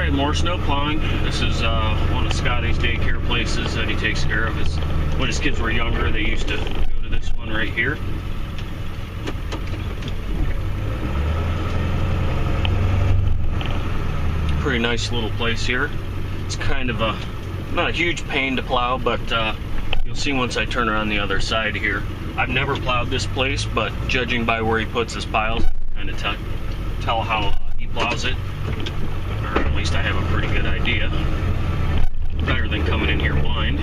Alright, more snow plowing. This is one of Scotty's daycare places that he takes care of. When his kids were younger, they used to go to this one right here. Pretty nice little place here. It's kind of not a huge pain to plow, but you'll see once I turn around the other side here. I've never plowed this place, but judging by where he puts his piles, I kind of tell how he plows it. Or at least I have a pretty good idea. Better than coming in here blind.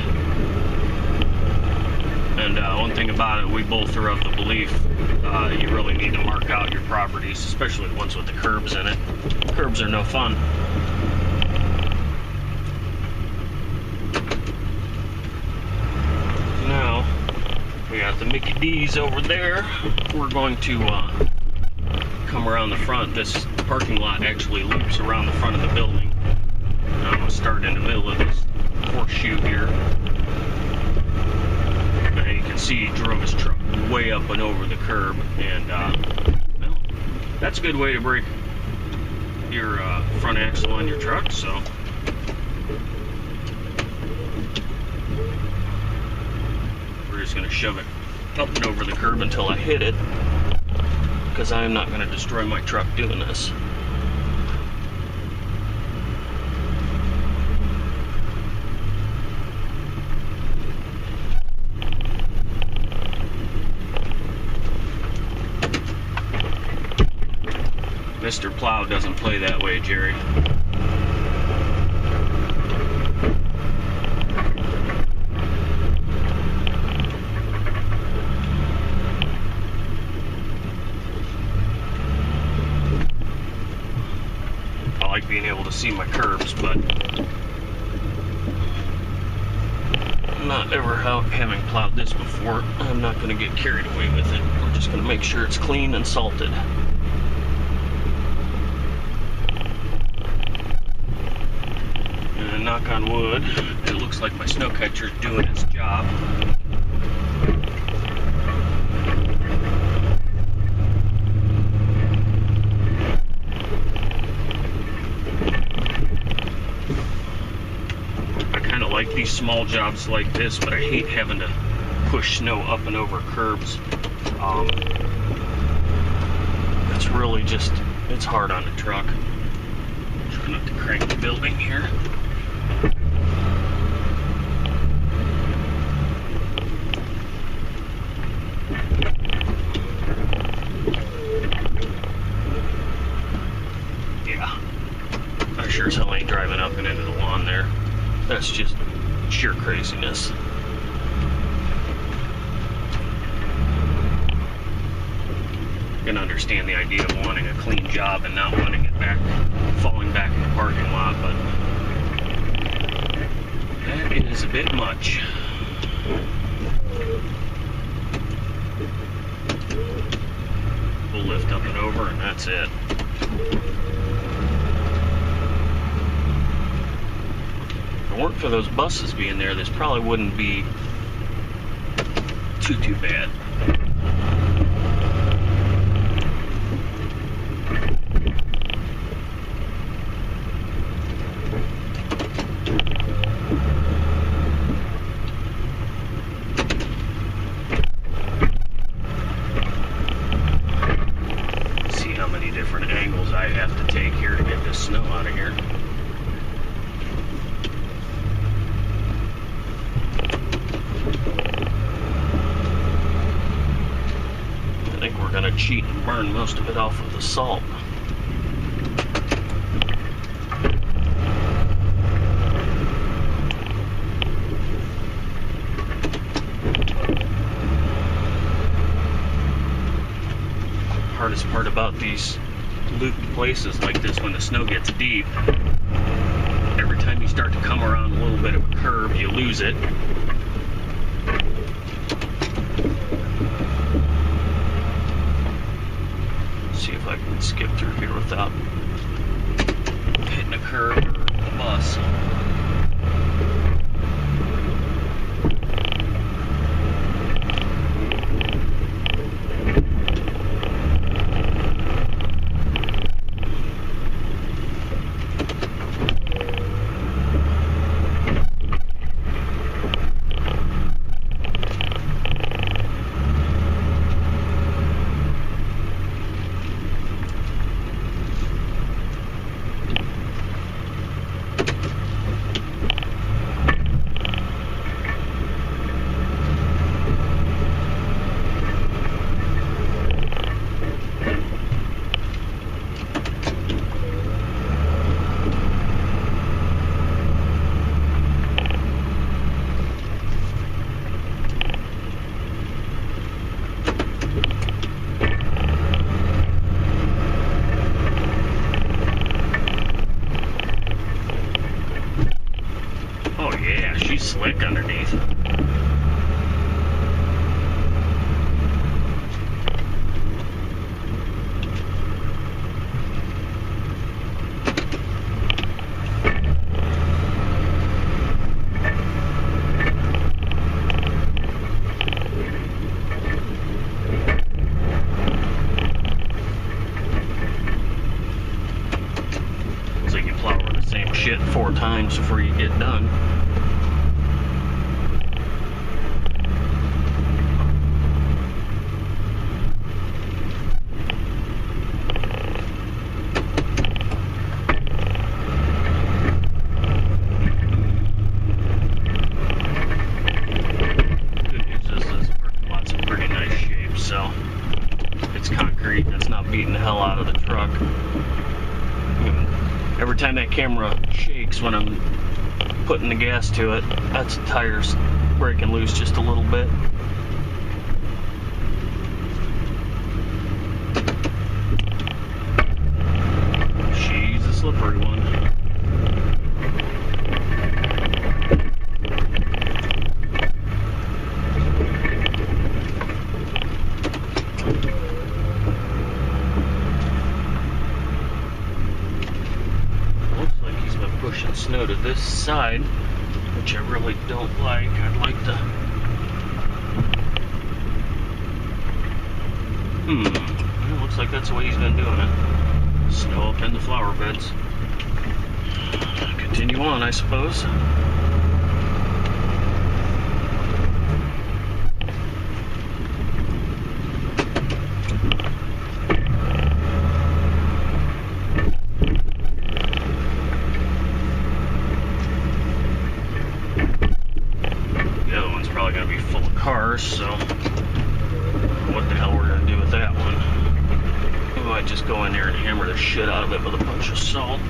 And one thing about it, we both are of the belief you really need to mark out your properties, especially the ones with the curbs in it. Curbs are no fun. Now, we got the Mickey D's over there. We're going to come around the front. This parking lot actually loops around the front of the building. Now I'm going to start in the middle of this horseshoe here. Now you can see he drove his truck way up and over the curb, and well, that's a good way to break your front axle on your truck. So we're just going to shove it up and over the curb until I hit it, because I am not going to destroy my truck doing this. Mr. Plow doesn't play that way, Jerry. I like being able to see my curbs, but not ever having plowed this before, I'm not going to get carried away with it. We're just going to make sure it's clean and salted. And knock on wood, it looks like my snow catcher is doing its job. Like these small jobs like this, but I hate having to push snow up and over curbs. It's really just, it's hard on the truck. Trying not to crank the building here. Yeah, I sure as hell ain't driving up and into the lawn there. That's just sheer craziness. I can understand the idea of wanting a clean job and not wanting it falling back in the parking lot, but that is a bit much. We'll lift up and over, and that's it. If it weren't for those buses being there, this probably wouldn't be too bad. See how many different angles I have to take here to get this snow out of here. I think we're going to cheat and burn most of it off with the salt. Hardest part about these looped places like this, when the snow gets deep, every time you start to come around a little bit of a curve, you lose it. See if I can skip through here without hitting a curb or a bus. times before you get done. Good news is this parking lot's in pretty nice shape, so it's concrete and it's not beating the hell out of the truck. Every time that camera shakes when I'm putting the gas to it, that's the tires breaking loose just a little bit. She's a slippery one. Pushing snow to this side, which I really don't like. I'd like to... It looks like that's the way he's been doing it. Snow up in the flower beds. Continue on, I suppose. Cars, so what the hell we're gonna do with that one? We might just go in there and hammer the shit out of it with a bunch of salt.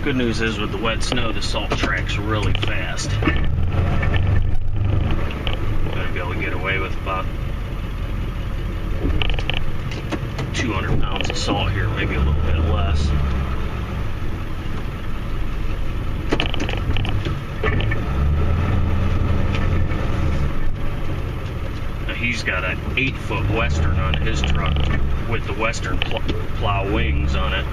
Good news is with the wet snow, the salt tracks really fast. Gonna be able to get away with about 200 pounds of salt here, maybe a little bit less. Now he's got an 8-foot Western on his truck with the Western plow wings on it.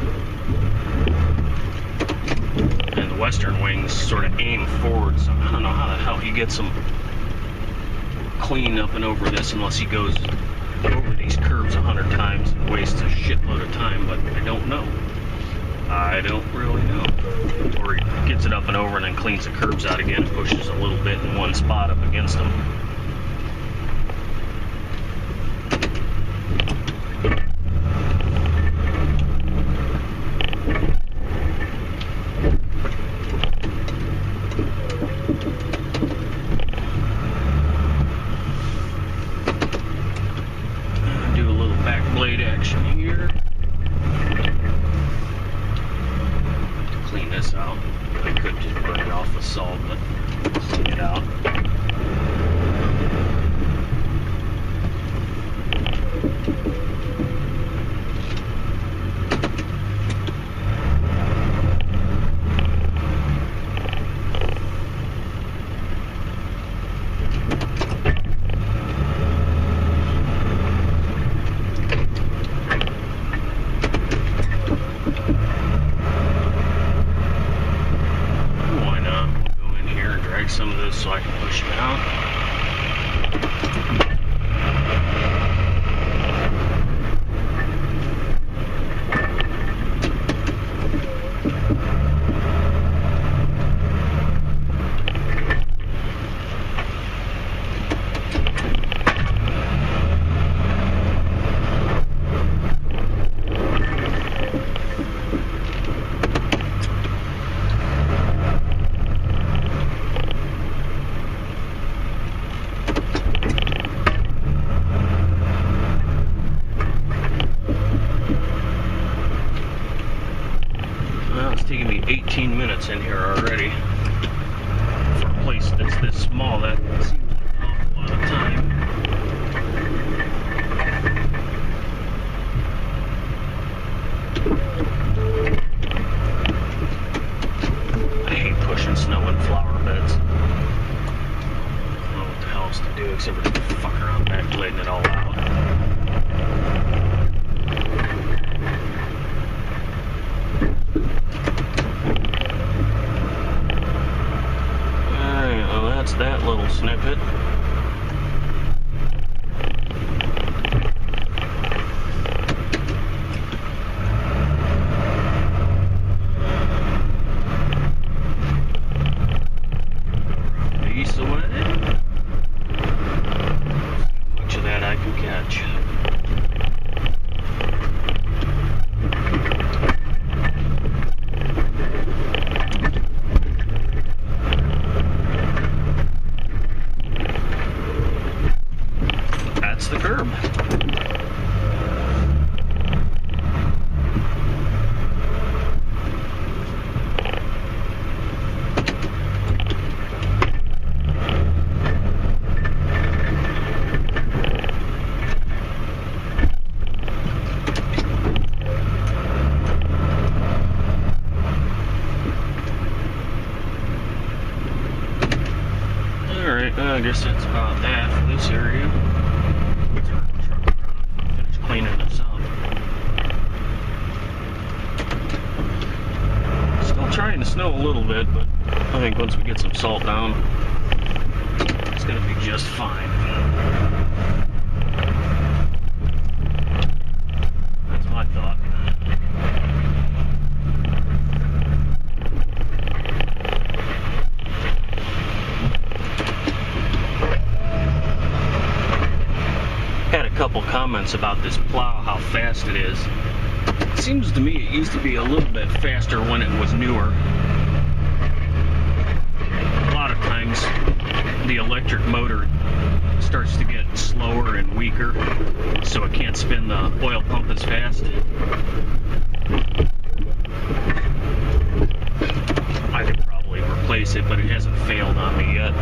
And the Western wings sort of aim forward, so I don't know how the hell he gets them clean up and over this unless he goes over these curves 100 times and wastes a shitload of time, but I don't know. I don't really know. Or he gets it up and over and then cleans the curves out again and pushes a little bit in one spot up against them. Blade action here. To clean this out. I could just burn it off with salt, but clean it out. minutes in here already. For a place that's this small, that seems like an awful lot of time. I hate pushing snow in flower beds. I don't know what the hell else to do except for fuck around back blading it all out. Alright, well that's that little snippet. The curb. Alright, I guess that's about that for this area. Cleaning this up. Still trying to snow a little bit, but I think once we get some salt down, it's going to be just fine. That's my thought. Couple comments about this plow, how fast it is. It seems to me it used to be a little bit faster when it was newer. A lot of times the electric motor starts to get slower and weaker, so it can't spin the oil pump as fast. I could probably replace it, but it hasn't failed on me yet.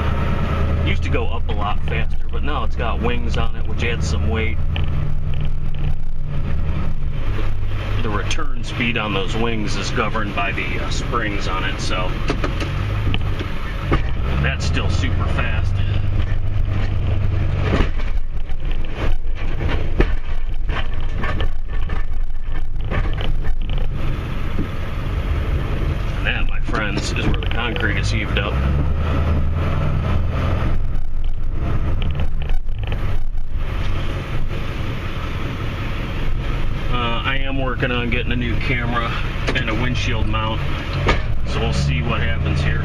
It used to go up a lot faster, but now it's got wings on it, which adds some weight. The return speed on those wings is governed by the springs on it, so that's still super fast. And that, my friends, is where the concrete is heaved up. I am working on getting a new camera and a windshield mount, so we'll see what happens here.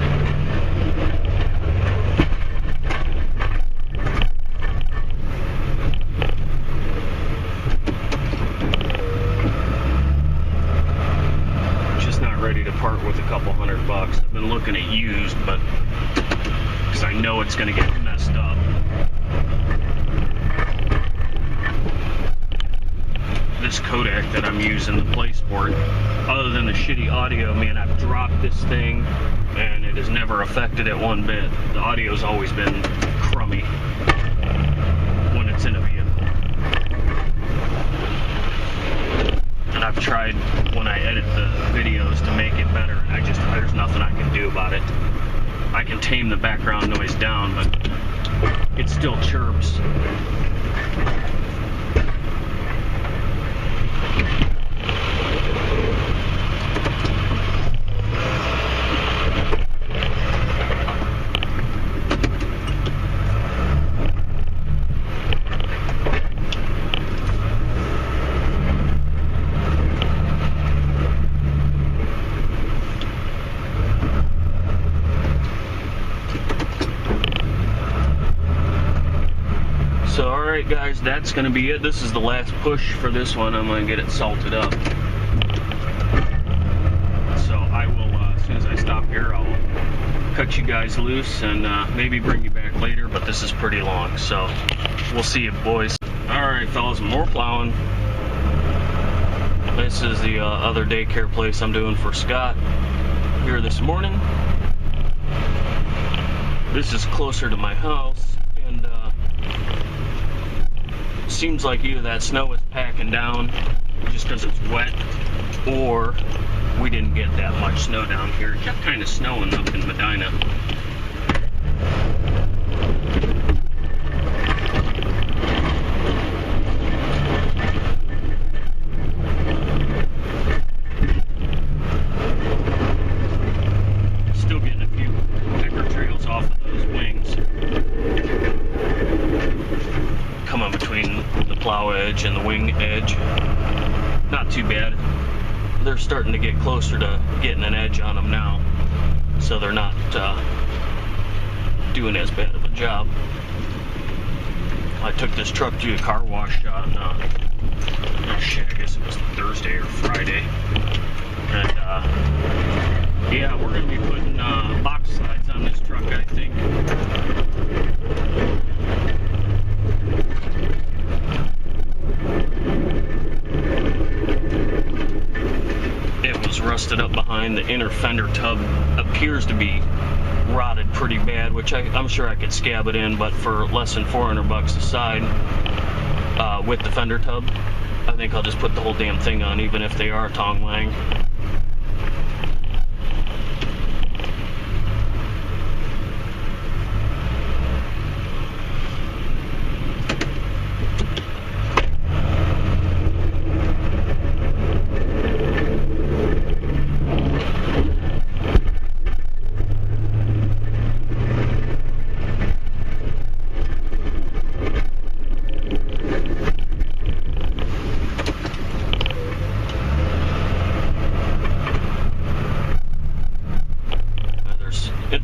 Just not ready to part with a couple $100. I've been looking at used, but because I know it's going to get messed up. This Kodak that I'm using, the PlaySport, other than the shitty audio, man, I've dropped this thing and it has never affected it one bit. The audio's always been crummy when it's in a vehicle. And I've tried when I edit the videos to make it better, and there's nothing I can do about it. I can tame the background noise down, but it still chirps. So alright guys, that's going to be it. This is the last push for this one. I'm going to get it salted up. So I will, as soon as I stop here, I'll cut you guys loose and maybe bring you back later, but this is pretty long, so we'll see you boys. Alright fellas, more plowing. This is the other daycare place I'm doing for Scott. here this morning. This is closer to my house, and seems like either that snow is packing down just because it's wet, or we didn't get that much snow down here. It kept kind of snowing up in Medina. Still getting a few pecker trails off of those wings. Coming between the plow edge and the wing edge. Not too bad. They're starting to get closer to getting an edge on them now, so they're not doing as bad of a job. I took this truck to the car wash on oh shit, I guess it was Thursday or Friday, and yeah, we're gonna be putting box slides on this truck, I think. Rusted up behind. The inner fender tub appears to be rotted pretty bad, which I'm sure I could scab it in, but for less than $400 a side with the fender tub, I think I'll just put the whole damn thing on, even if they are Tong Lang.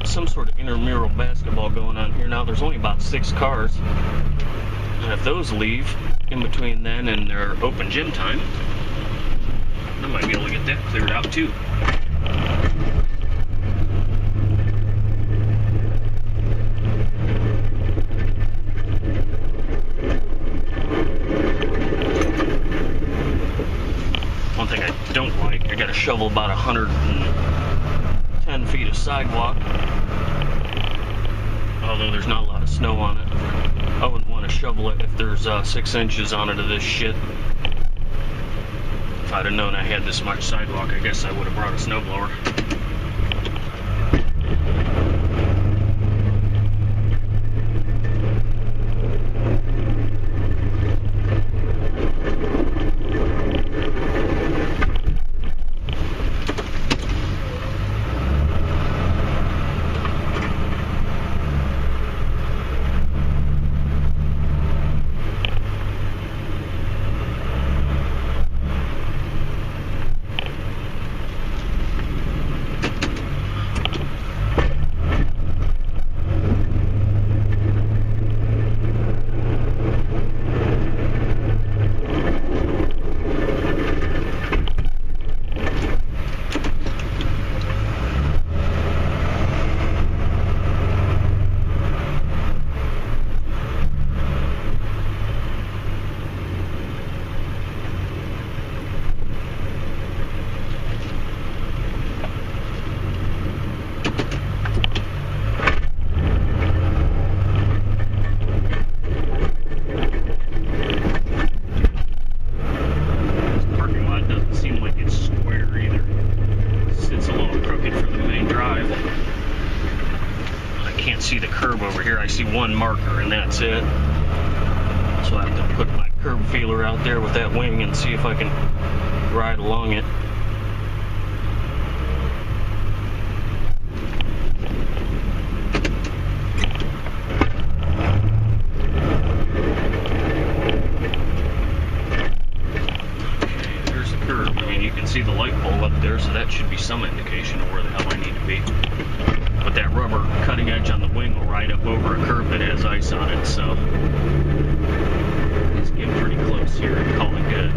Some sort of intramural basketball going on here now. There's only about 6 cars, and if those leave in between then and their open gym time, I might be able to get that cleared out too. One thing I don't like, I got to shovel about 110 feet of sidewalk, although there's not a lot of snow on it. I wouldn't want to shovel it if there's 6 inches on it of this shit. If I'd have known I had this much sidewalk, I guess I would have brought a snowblower. See the curb over here. I see one marker and that's it. So I have to put my curb feeler out there with that wing and see if I can ride along it. Okay, there's the curb. I mean, you can see the light pole up there, so that should be some indication of where the hell I need to be. But that rubber cutting edge on the wing will ride up over a curb that has ice on it, so it's getting pretty close here and call it good.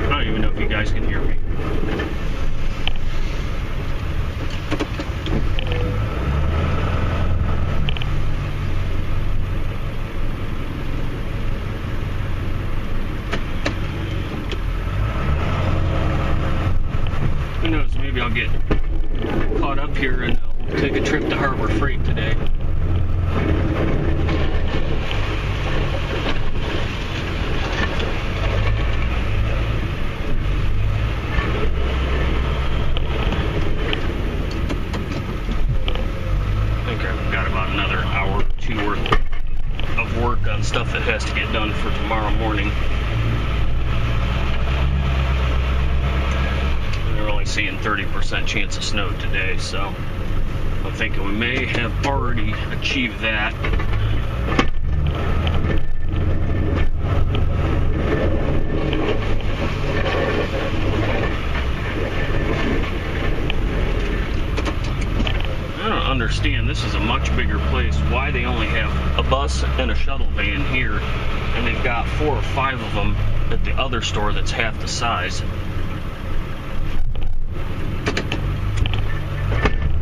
I don't even know if you guys can hear me. Who knows, maybe I'll get up here and we'll take a trip to Harbor Freight today. I think I've got about another hour or two worth of work on stuff that has to get done for tomorrow morning. They're only seeing 30% chance of snow today, so I'm thinking we may have already achieved that. I don't understand. This is a much bigger place. Why they only have a bus and a shuttle van here, and they've got 4 or 5 of them at the other store that's half the size.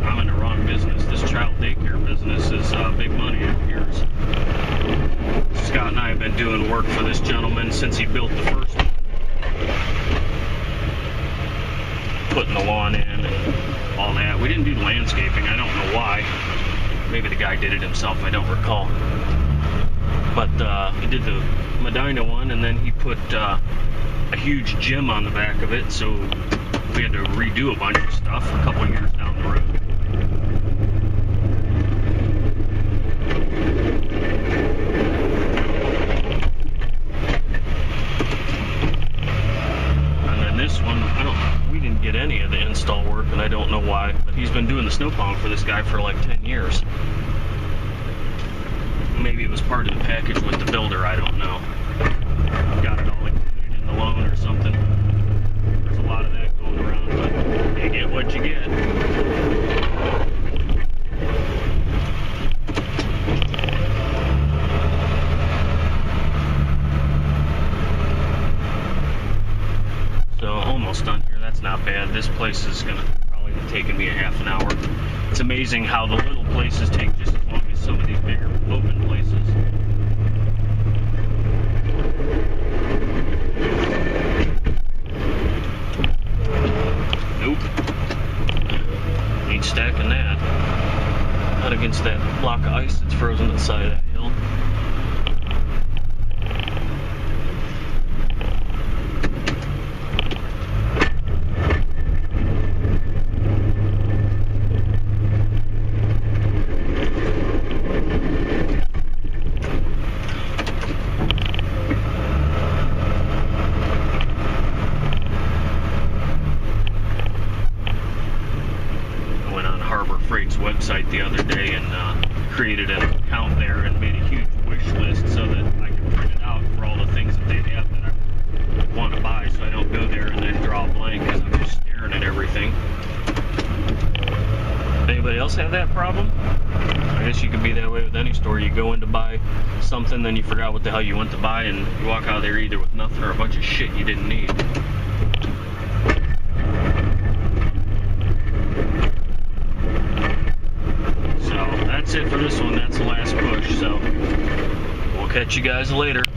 I'm in the wrong business. This child daycare business is big money of yours. Scott and I have been doing work for this gentleman since he built the first one. Putting the lawn in and all that. We didn't do landscaping. I don't know why. Maybe the guy did it himself. I don't recall. But he did the Medina one, and then he put a huge gym on the back of it, so we had to redo a bunch of stuff a couple years down the road. And then this one, we didn't get any of the install work, and I don't know why, but he's been doing the snow plowing for this guy for like 10 years. Maybe it was part of the package with the builder, I don't know. Got it all included in the loan or something. There's a lot of that going around, but you get what you get. So almost done here. That's not bad. This place is gonna probably be taking me a half an hour. It's amazing how the little places take just as long as some of these bigger open places. Nope. Ain't stacking that. Not against that block of ice that's frozen to the side of that hill. Freight's website the other day and created an account there and made a huge wish list so that I can print it out for all the things that they have that I want to buy, so I don't go there and then draw a blank because I'm just staring at everything. Anybody else have that problem? I guess you could be that way with any store. You go in to buy something, then you forgot what the hell you went to buy, and you walk out of there either with nothing or a bunch of shit you didn't need. That's it for this one. That's the last push, so we'll catch you guys later.